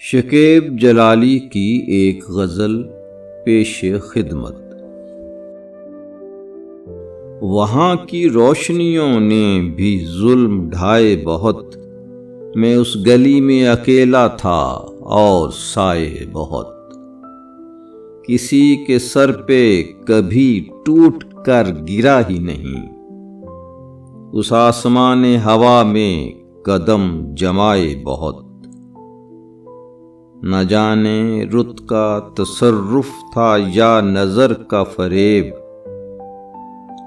शकीब जलाली की एक गज़ल पेशे खिदमत। वहाँ की रोशनियों ने भी जुल्म ढाए बहुत, मैं उस गली में अकेला था और साए बहुत। किसी के सर पे कभी टूट कर गिरा ही नहीं, उस आसमाने हवा में कदम जमाए बहुत। न जाने रुत का तसर्रुफ था या नजर का फरेब,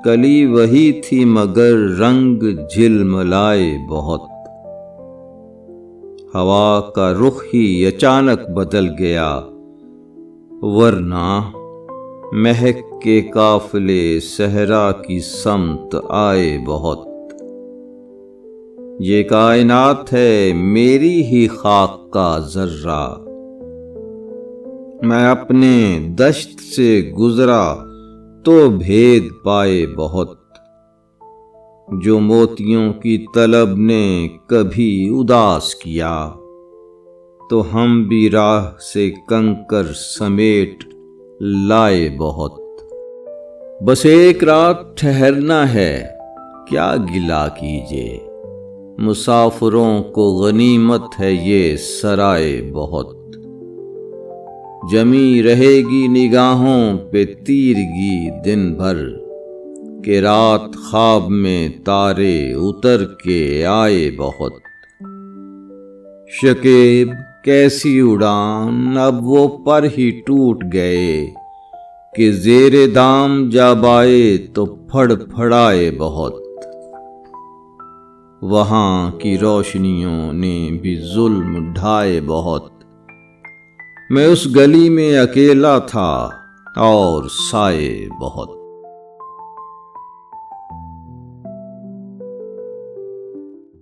कली वही थी मगर रंग झिलमिलाए बहुत। हवा का रुख ही अचानक बदल गया, वरना महक के काफिले सहरा की समत आए बहुत। ये कायनात है मेरी ही खाक का जर्रा, मैं अपने दश्त से गुजरा तो भेद पाए बहुत। जो मोतियों की तलब ने कभी उदास किया, तो हम भी राह से कंकर समेट लाए बहुत। बस एक रात ठहरना है, क्या गिला कीजिए, मुसाफिरों को गनीमत है ये सराय बहुत। जमी रहेगी निगाहों पे तीरगी दिन भर, के रात ख्वाब में तारे उतर के आए बहुत। शकीब कैसी उड़ान, अब वो पर ही टूट गए, कि जेरे दाम जब आए तो फड़फड़ाए बहुत। वहाँ की रोशनियों ने भी जुल्म ढाए बहुत, मैं उस गली में अकेला था और साए बहुत।